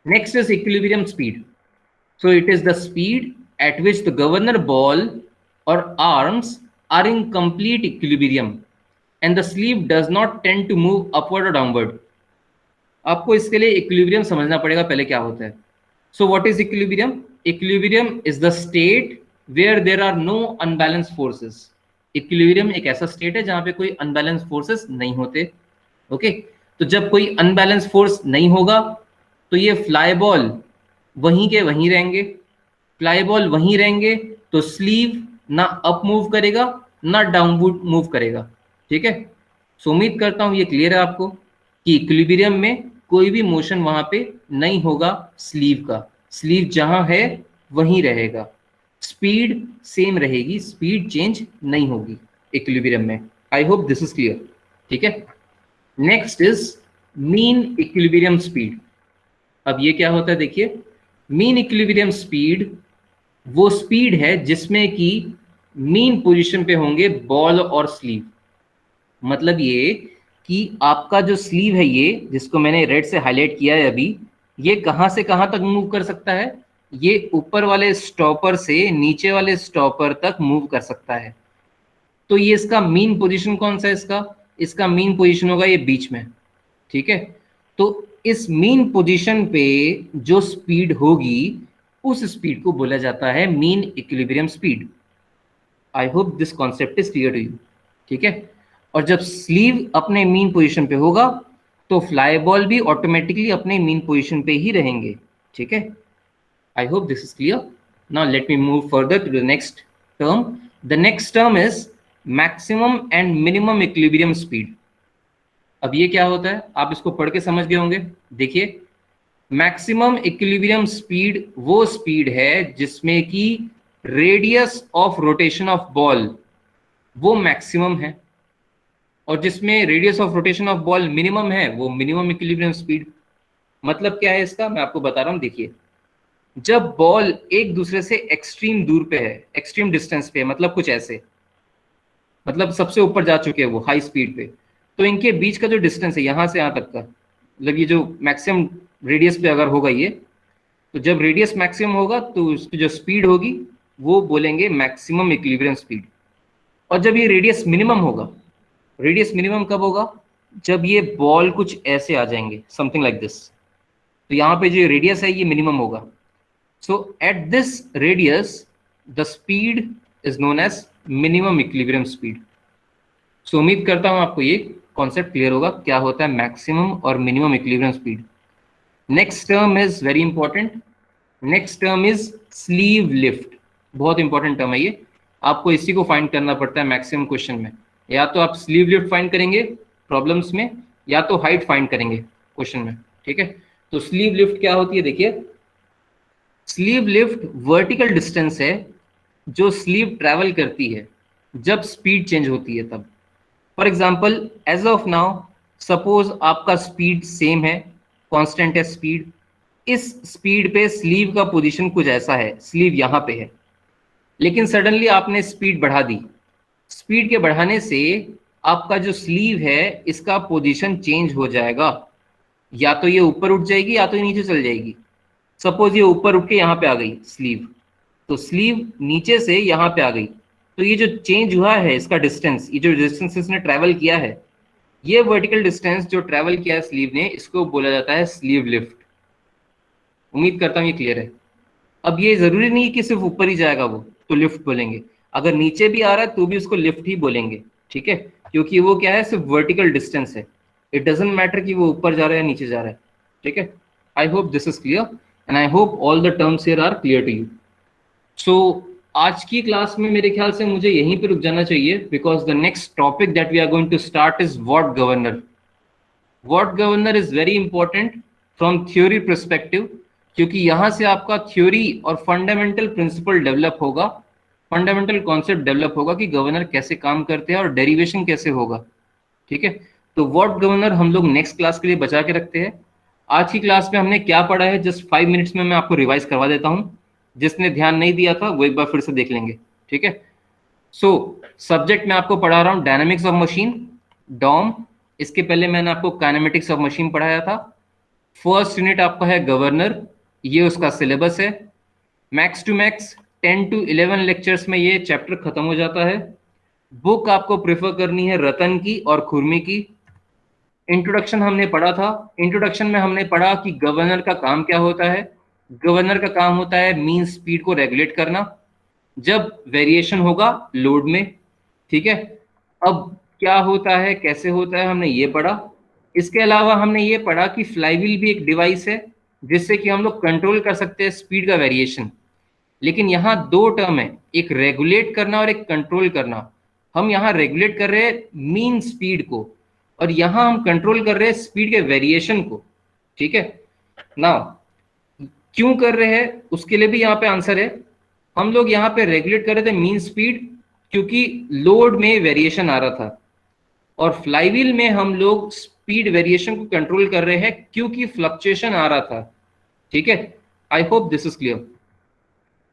Next is equilibrium speed. So it is the speed at which the governor ball और arms are in complete equilibrium and the sleeve does not tend to move upward और डाउनवर्ड। आपको इसके लिए इक्विलिब्रियम समझना पड़ेगा पहले क्या होता है। So what is equilibrium? Equilibrium is the state where there are no unbalance forces. Equilibrium एक ऐसा स्टेट है जहां पे कोई अनबैलेंस फोर्सेस नहीं होते, ओके। तो जब कोई अनबैलेंस फोर्स नहीं होगा तो ये फ्लाई बॉल वहीं के वहीं रहेंगे। फ्लाई बॉल वहीं रहेंगे तो स्लीव ना अप मूव करेगा ना डाउन मूव करेगा, ठीक है। सो उम्मीद करता हूं ये क्लियर है आपको कि इक्विलिब्रियम में कोई भी मोशन वहां पे नहीं होगा स्लीव का, स्लीव जहां है वहीं रहेगा, स्पीड सेम रहेगी, स्पीड चेंज नहीं होगी इक्विलिब्रियम में। आई होप दिस इज क्लियर। ठीक है, next is mean equilibrium speed. अब ये क्या होता है देखिए, मीन इक्विलिब्रियम स्पीड वो स्पीड है जिसमें कि मीन पोजीशन पे होंगे बॉल और स्लीव। मतलब ये कि आपका जो स्लीव है, ये जिसको मैंने रेड से हाईलाइट किया है अभी, ये कहां से कहां तक मूव कर सकता है, ये ऊपर वाले स्टॉपर से नीचे वाले स्टॉपर तक मूव कर सकता है। तो ये इसका मीन पोजीशन कौन सा है, इसका मीन पोजीशन होगा ये बीच में। ठीक है, तो इस मीन पोजीशन पे जो स्पीड होगी उस स्पीड को बोला जाता है mean equilibrium speed. I hope this concept is clear to you. ठीक है, और जब स्लीव अपने मीन पोजीशन पे होगा तो फ्लाई बॉल भी ऑटोमेटिकली अपने मीन पोजीशन पे ही रहेंगे। ठीक है, I hope this is clear. Now let me move further to the next term. The next term is maximum and minimum equilibrium speed. अब ये क्या होता है, आप इसको पढ़ के समझ गए होंगे। देखिए, मैक्सिमम इक्विलिब्रियम स्पीड वो स्पीड है जिसमें कि radius of rotation of ball वो मैक्सिमम है, और जिसमें radius of rotation of ball minimum है वो मिनिमम इक्विलिब्रियम स्पीड। मतलब क्या है इसका, मैं आपको बता रहा हूं। देखिए, जब बॉल एक दूसरे से एक्सट्रीम दूर पे है, एक्सट्रीम डिस्टेंस पे है, मतलब कुछ ऐसे, मतलब सबसे ऊपर जा चुके हैं वो हाई स्पीड पे, तो इनके बीच का जो डिस्टेंस है यहां से यहां तक का, मतलब ये जो मैक्सिमम रेडियस पे अगर होगा ये, तो जब रेडियस मैक्सिमम होगा तो उसकी जो स्पीड होगी वो बोलेंगे मैक्सिमम इक्विलिब्रियम स्पीड। और जब ये रेडियस मिनिमम होगा, रेडियस मिनिमम कब होगा, जब ये बॉल कुछ ऐसे आ जाएंगे, समथिंग लाइक दिस, तो यहाँ पे जो रेडियस है ये मिनिमम होगा। So at this radius the speed is known as minimum equilibrium speed. So उम्मीद करता हूं आपको ये कॉन्सेप्ट क्लियर होगा क्या होता है मैक्सिमम और minimum equilibrium speed. Next term is very important. Next term is sleeve lift. बहुत इंपॉर्टेंट टर्म है ये, आपको इसी को फाइंड करना पड़ता है मैक्सिमम क्वेश्चन में। या तो आप स्लीव लिफ्ट फाइंड करेंगे प्रॉब्लम्स में, या तो हाइट फाइंड करेंगे क्वेश्चन में। ठीक है, तो स्लीव लिफ्ट क्या होती है, देखिए, स्लीव लिफ्ट वर्टिकल डिस्टेंस है जो स्लीव ट्रैवल करती है जब स्पीड चेंज होती है तब। For example, as of now suppose आपका स्पीड सेम है, कांस्टेंट है स्पीड, इस स्पीड पे स्लीव का पोजीशन कुछ ऐसा है, स्लीव यहाँ पे है, लेकिन सडनली आपने स्पीड बढ़ा दी। स्पीड के बढ़ाने से आपका जो स्लीव है इसका पोजीशन चेंज हो जाएगा, या तो ये ऊपर उठ जाएगी या तो ये नीचे चल जाएगी। सपोज ये ऊपर उठ के यहाँ पे आ गई स्लीव, तो स्लीव नीचे से यहाँ पे आ गई, तो ये जो चेंज हुआ है इसका डिस्टेंस, ये जो डिस्टेंस इसने ट्रैवल किया है, ये वर्टिकल डिस्टेंस जो ट्रैवल किया है स्लीव ने, इसको बोला जाता है स्लीव लिफ्ट। उम्मीद करता हूँ ये क्लियर है। अब ये जरूरी नहीं कि सिर्फ ऊपर ही जाएगा वो तो लिफ्ट बोलेंगे, अगर नीचे भी आ रहा है तो भी उसको लिफ्ट ही बोलेंगे। ठीक है, क्योंकि वो क्या है, सिर्फ वर्टिकल डिस्टेंस है, इट डजंट मैटर कि वो ऊपर जा रहा है या नीचे जा रहा है। ठीक है, I hope this is clear and I hope all the terms here are clear to you. So आज की क्लास में मेरे ख्याल से मुझे यहीं पे रुक जाना चाहिए, because the next topic that we are going to start is what governor. What governor is very important from theory perspective, क्योंकि यहाँ से आपका थ्योरी और फंडामेंटल प्रिंसिपल डेवलप होगा, फंडामेंटल कॉन्सेप्ट डेवलप होगा कि गवर्नर कैसे काम करते हैं और डेरिवेशन कैसे होगा। ठीक है, तो व्हाट गवर्नर हम लोग नेक्स्ट क्लास के लिए बचा के रखते हैं। आज की क्लास में हमने क्या पढ़ा है, जस्ट 5 मिनट्स में मैं आपको रिवाइज करवा देता हूँ, जिसने ध्यान नहीं दिया था वो एक बार फिर से देख लेंगे। ठीक है, सो सब्जेक्ट मैं आपको पढ़ा रहा हूँ डायनामिक्स ऑफ मशीन, डॉम। इसके पहले मैंने आपको काइनेमेटिक्स ऑफ मशीन पढ़ाया था। फर्स्ट यूनिट आपका है गवर्नर, ये उसका सिलेबस है। Max to max 10 to 11 lectures में ये चैप्टर खत्म हो जाता है। बुक आपको प्रेफर करनी है रतन की और खुरमी की। इंट्रोडक्शन हमने पढ़ा था, इंट्रोडक्शन में हमने पढ़ा कि गवर्नर का काम क्या होता है। गवर्नर का काम होता है मीन स्पीड को रेगुलेट करना जब वेरिएशन होगा लोड में। ठीक है, अब क्या होता है, कैसे होता है, हमने ये पढ़ा। इसके अलावा हमने ये पढ़ा कि फ्लाईव्हील भी एक डिवाइस है जिससे कि हम लोग कंट्रोल कर सकते हैं स्पीड का वेरिएशन। लेकिन यहाँ दो टर्म है, एक रेगुलेट करना और एक कंट्रोल करना। हम यहाँ रेगुलेट कर रहे हैं मीन स्पीड को, और यहाँ हम कंट्रोल कर रहे हैं स्पीड के वेरिएशन को, ठीक है। नाउ क्यों कर रहे हैं उसके लिए भी यहाँ पे आंसर है। हम लोग यहाँ पे रेगुलेट कर रहे थे मीन स्पीड क्योंकि लोड में वेरिएशन आ रहा था, और फ्लाईव्हील में हम लोग स्पीड वेरिएशन को कंट्रोल कर रहे हैं क्योंकि फ्लक्चुएशन आ रहा था, ठीक है। I hope this is clear.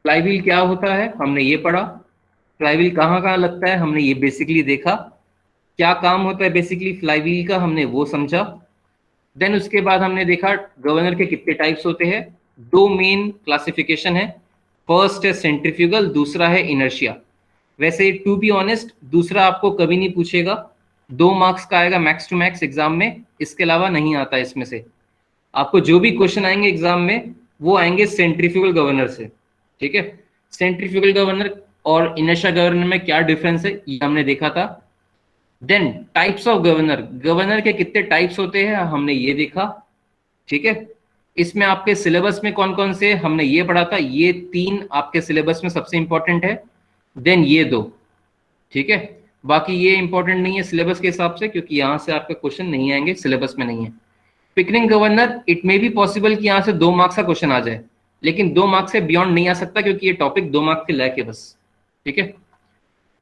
Flywheel क्या होता है हमने ये पढ़ा, फ्लाईव्हील कहाँ कहाँ लगता है हमने ये बेसिकली देखा, क्या काम होता है बेसिकली फ्लाईव्हील का हमने वो समझा। देन उसके बाद हमने देखा गवर्नर के कितने टाइप्स होते हैं, दो मेन क्लासिफिकेशन है, फर्स्ट है सेंट्रीफ्यूगल, दूसरा है इनर्शिया। वैसे टू बी ऑनेस्ट दूसरा आपको कभी नहीं पूछेगा, 2 मार्क्स का आएगा मैक्स टू मैक्स एग्जाम में, इसके अलावा नहीं आता इसमें से। आपको जो भी क्वेश्चन आएंगे एग्जाम में वो आएंगे सेंट्रीफ्यूगल गवर्नर से, ठीक है। सेंट्रीफ्यूगल गवर्नर और इनर्शिया गवर्नर में क्या डिफरेंस है ये हमने देखा था। Then types of governor, governor के कितने टाइप्स होते हैं हमने ये देखा, ठीक है। इसमें आपके सिलेबस में कौन कौन से हमने ये पढ़ा था, ये 3 आपके सिलेबस में सबसे इंपॉर्टेंट है, देन ये 2, ठीक है। बाकी ये इंपॉर्टेंट नहीं है सिलेबस के हिसाब से क्योंकि यहाँ से आपके क्वेश्चन नहीं आएंगे, सिलेबस में नहीं है। Picnic governor it may be possible कि यहाँ से 2 मार्क्स का क्वेश्चन आ जाए, लेकिन 2 मार्क्स से बियॉन्ड नहीं आ सकता क्योंकि ये टॉपिक 2 मार्क्स के लायक है बस, ठीक है।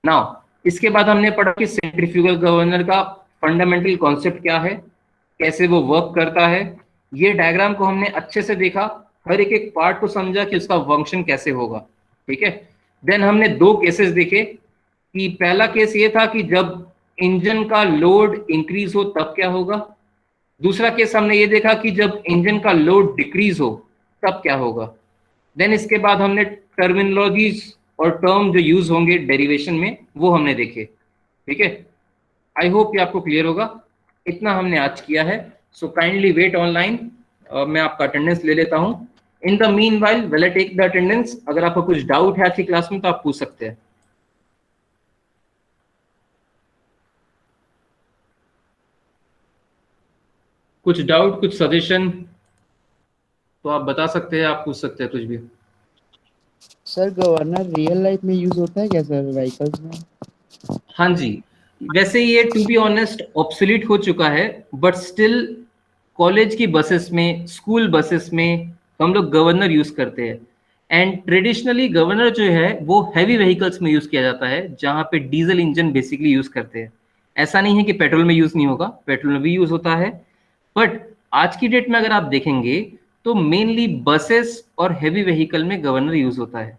नाउ इसके बाद हमने पढ़ा कि सेंट्रीफ्यूगल गवर्नर का फंडामेंटल कॉन्सेप्ट क्या है, कैसे वो वर्क करता है। ये डायग्राम को हमने अच्छे से देखा, हर एक एक पार्ट को समझा कि उसका फंक्शन कैसे होगा, ठीक है। देन हमने 2 केसेस देखे कि पहला केस ये था कि जब इंजन का लोड इंक्रीज हो तब क्या होगा, दूसरा केस हमने ये देखा कि जब इंजन का लोड डिक्रीज हो तब क्या होगा। देन इसके बाद हमने टर्मिनोलॉजीज और टर्म जो यूज होंगे डेरिवेशन में वो हमने देखे, ठीक है। आई होप ये आपको क्लियर होगा, इतना हमने आज किया है। सो काइंडली वेट ऑनलाइन, मैं आपका अटेंडेंस ले लेता हूं। In the meanwhile will I take the attendance, अगर आपको कुछ डाउट है आज की क्लास में तो आप पूछ सकते हैं। कुछ डाउट, कुछ सजेशन तो आप बता सकते हैं, आप पूछ सकते हैं कुछ भी। सर गवर्नर रियल लाइफ में यूज होता है क्या सर व्हीकल्स में? हाँ जी, वैसे ये टू बी ऑनेस्ट ऑब्सोलीट हो चुका है, बट स्टिल कॉलेज की बसेस में, स्कूल बसेस में हम लोग गवर्नर यूज करते हैं। एंड ट्रेडिशनली गवर्नर जो है वो हैवी व्हीकल्स में यूज किया जाता है जहां पे डीजल इंजन बेसिकली यूज करते हैं। ऐसा नहीं है कि पेट्रोल में यूज नहीं होगा, पेट्रोल में भी यूज होता है, बट आज की डेट में अगर आप देखेंगे तो मेनली बसेस और हैवी व्हीकल में गवर्नर यूज होता है।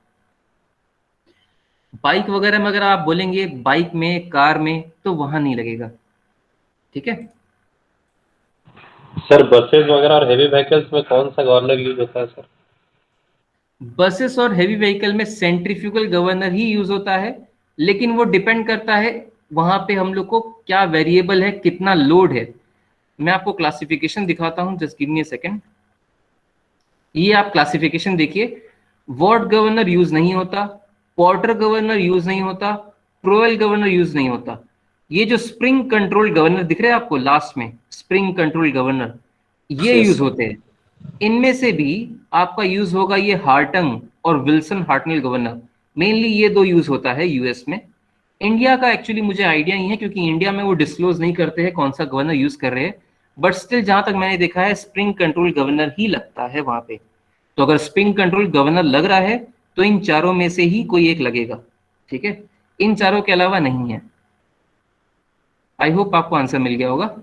बाइक वगैरह में अगर आप बोलेंगे बाइक में, कार में, तो वहां नहीं लगेगा, ठीक है। सर बसेस वगैरह और हेवी व्हीकल्स में कौन सा गवर्नर यूज होता है सर? बसेस और हैवी व्हीकल में सेंट्रीफ्यूगल गवर्नर ही यूज होता है, लेकिन वो डिपेंड करता है वहां पे हम लोग को क्या वेरिएबल है, कितना लोड है। मैं आपको क्लासिफिकेशन दिखाता हूं, just give me a second. ये आप क्लासिफिकेशन देखिए, वॉट गवर्नर यूज नहीं होता, पोर्टर गवर्नर यूज नहीं होता, प्रोवेल गवर्नर यूज नहीं होता। ये जो स्प्रिंग कंट्रोल गवर्नर दिख रहे हैं आपको लास्ट में, स्प्रिंग कंट्रोल गवर्नर, ये यूज होते हैं। इनमें से भी आपका यूज होगा ये हार्टंग और विल्सन हार्टनेल गवर्नर, मेनली ये 2 यूज होता है यूएस में। इंडिया का एक्चुअली मुझे आइडिया नहीं है क्योंकि इंडिया में वो डिस्क्लोज नहीं करते हैं कौन सा गवर्नर यूज कर रहे हैं, बट स्टिल जहां तक मैंने देखा है स्प्रिंग कंट्रोल गवर्नर ही लगता है वहां पे। तो अगर स्प्रिंग कंट्रोल गवर्नर लग रहा है तो इन चारों में से ही कोई एक लगेगा, ठीक है, इन चारों के अलावा नहीं है। आई होप आपको आंसर मिल गया होगा।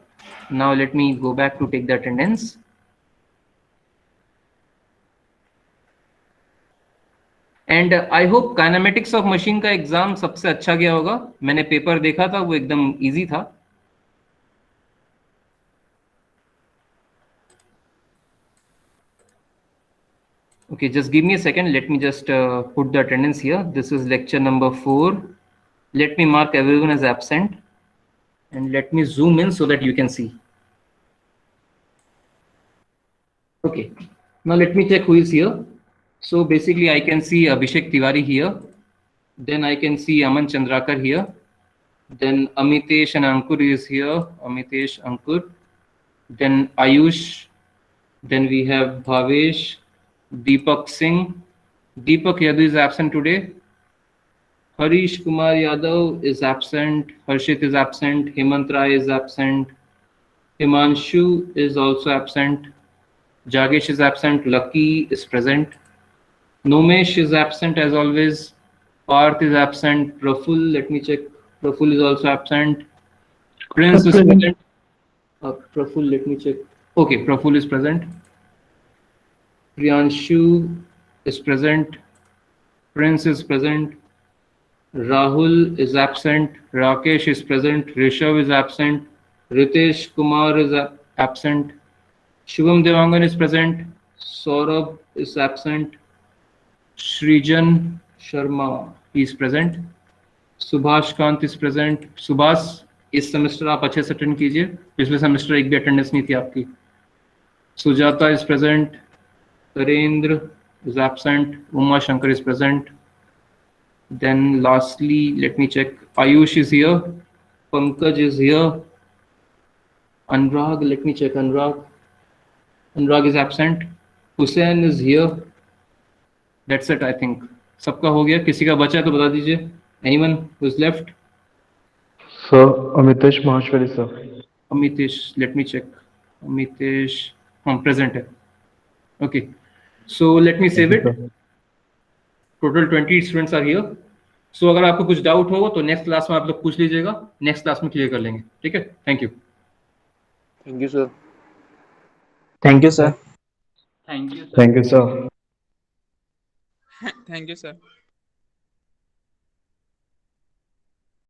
Now let me go back to take the attendance. And I hope kinematics of machine का एग्जाम सबसे अच्छा गया होगा। मैंने पेपर देखा था वो एकदम इजी था। Okay, just give me a second. Let me just put the attendance here. This is lecture number 4. Let me mark everyone as absent and let me zoom in so that you can see. Okay, now let me check who is here. So basically I can see Abhishek Tiwari here. Then I can see Aman Chandrakar here. Then Amitesh and Ankur is here. Amitesh, Ankur. Then Ayush. Then we have Bhavesh. Deepak Singh. Deepak Yadav is absent today. Harish Kumar Yadav is absent. Harshit is absent. Hemant Rai is absent. Himanshu is also absent. Jagesh is absent. Lucky is present. Nomesh is absent as always. Parth is absent. Praful, let me check. Praful is also absent. Prince is present. Praful, let me check. Okay, Praful is present. Priyanshu is present. Prince is present. Rahul is absent. Rakesh is present. Rishabh is absent. Ritesh Kumar is absent. Shubham Devangan is present. Saurabh is absent. Srijan Sharma is present. Subhash Kant is present. Subhash, इस सेमेस्टर आप अच्छे से अटेंड कीजिए, पिछले सेमेस्टर एक भी अटेंडेंस नहीं थी आपकी. Sujata is present. Tarendra is absent. Uma Shankar is present. Then lastly, let me check. Ayush is here. Pankaj is here. Anurag, let me check. Anurag is absent. Hussain is here. That's it, I think. सबका हो गया. किसी का बचा है तो बता दीजिए. Anyone who's left? Sir, Amitesh Maheshwari, sir. Amitesh, let me check. Amitesh, present है. Okay. So let me save it. Total 20 students are here. So अगर आपको कुछ डाउट होगा तो नेक्स्ट क्लास में आप लोग पूछ लीजिएगा, नेक्स्ट क्लास में क्लियर कर लेंगे. ठीक है, thank you. Thank you, sir. Thank you, sir. Thank you, sir. Thank you, sir.